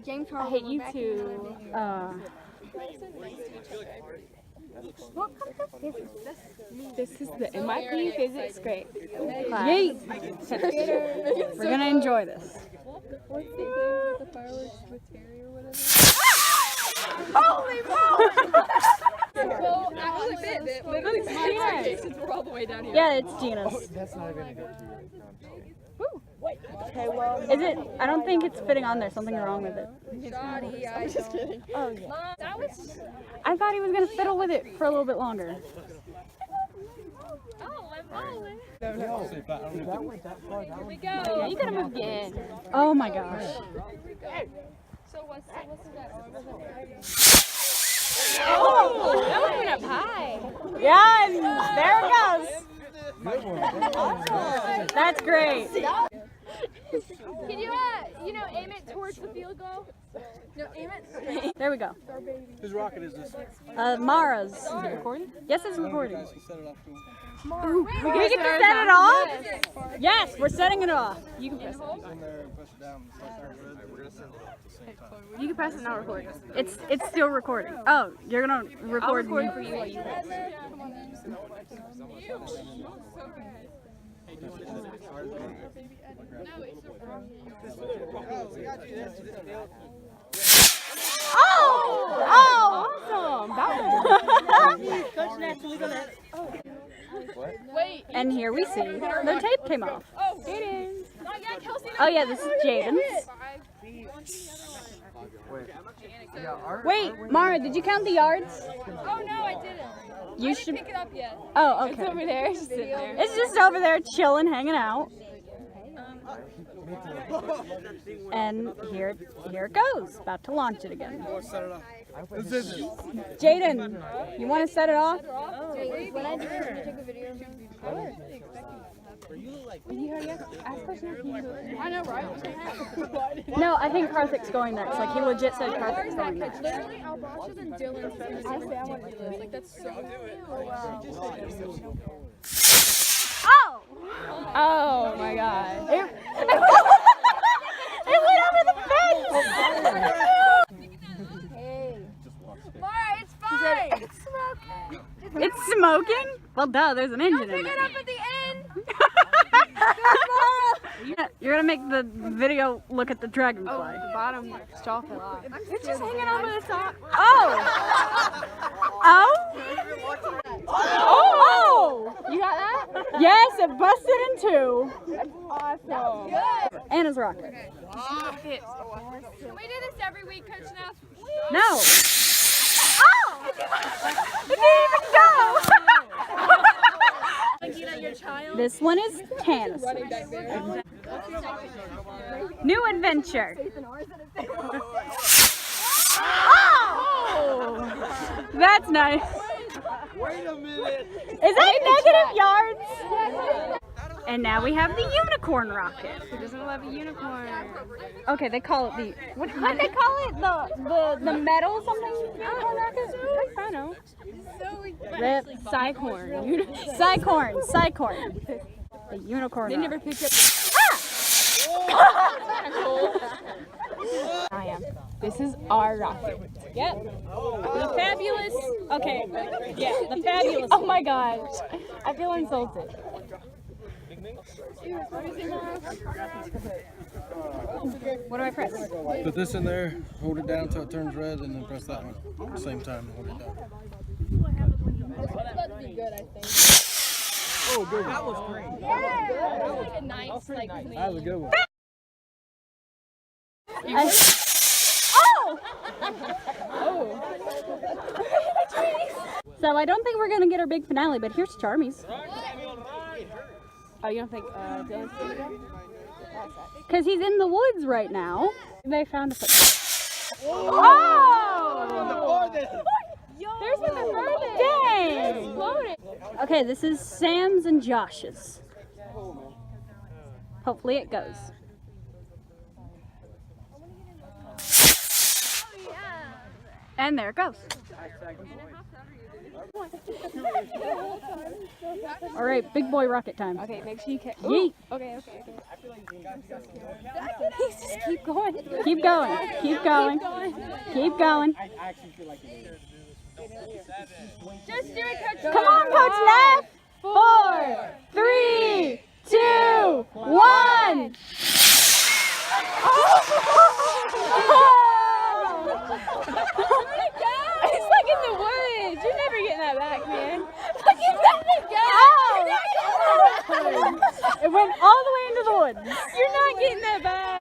James I Harlow. hate you too. This is the MIP physics grade class. Yeet! We're gonna enjoy this. What's the thing with the fireworks with Terry or whatever? Holy moly! Well, that wasn't it. Literally, my expectations were all the way down here. Yeah, it's Gina's. That's not even a good. Okay, well, is it? I don't think it's fitting on there. Something's wrong with it. Shoddy, I'm just kidding. Oh yeah. Mom, that was. I thought he was gonna fiddle with it for a little bit longer. Oh, I'm rolling. That went that far. Here we go. Yeah, you gotta move again. Oh my gosh. So what's that? Oh! That one went up high. Yeah, there it goes. That's great. Can you, aim it towards the field goal? No, aim it. There we go. Whose rocket is this? Mara's. Is it recording? Yes, it's recording. Guys, set it off to him. We get to set it off? Yes, we're setting it off. You can press it. In there and push it down. We're gonna send it off at the same time. You can press it, not record. It's still recording. Oh, you're gonna I'll record record me. for you while you press. Oh! Awesome! That Wait. And here we see the tape came off. Oh, Jaden's. Not yet, Kelsey. Oh yeah, this is Jaden's. Wait, Mara, did you count the yards? Oh no, I didn't. You should. Pick it up yet. Oh, It's okay. over there. It's just sitting there. It's just over there chilling, hanging out. And here it goes. About to launch it again. Set it off. This is it. Jaden, you want to set it off? When I do it, take a video. I know, right? No, I think Karthik's going next. Like he legit said Karthik's going next. Literally, Albasha's and Dylan's. I say I want to do this. Like that's so. Oh wow. Oh! Oh my god. It went over the fence! Mara, it's fine. It's smoking? Well, duh, there's an engine in Pick it it. up at the end. You're gonna make the video look at the dragonfly. The bottom straw fell off. It's just hanging over the top. Oh! Oh! Oh! You got that? Yes, it busted in two. Awesome. Anna's rocket. Can we do this every week, Coach Neff? No. Oh! It didn't even go! This one is Tana's. New adventure. Oh! That's nice. Wait a minute. Is that negative yards? And now we have the unicorn rocket. Who doesn't love a unicorn? Okay, they call it the what do they call it? The metal something unicorn rocket? I know. The Cycorn. Cycorn. The unicorn. They never rocket. picked up. I am. This is our rocket. Yep. The fabulous. Okay. Yeah, the fabulous. Oh my gosh. I feel insulted. What do I press? Put this in there, hold it down until it turns red, and then press that one. At the same time, hold it down. Oh, good one. That was great. That was like a nice, like, clean. That was a good one. So I don't think we're gonna get our big finale, but here's Charmy's. Oh, you don't think Dylan's doing it? Cause he's in the woods right now. They found a foot. Oh! There's one the furthest. Dang! Okay, this is Sam's and Josh's. Hopefully it goes. And there it goes. All right, big boy rocket time. Okay, make sure you catch. Yeet. Okay. Just keep going. Keep going. Keep going. Keep going. Just do it, Coach. Come on, Coach Neff. 4, 3, 2, 1. It's like in the woods. You're never getting that back, man. It went all the way into the woods. You're not getting that back.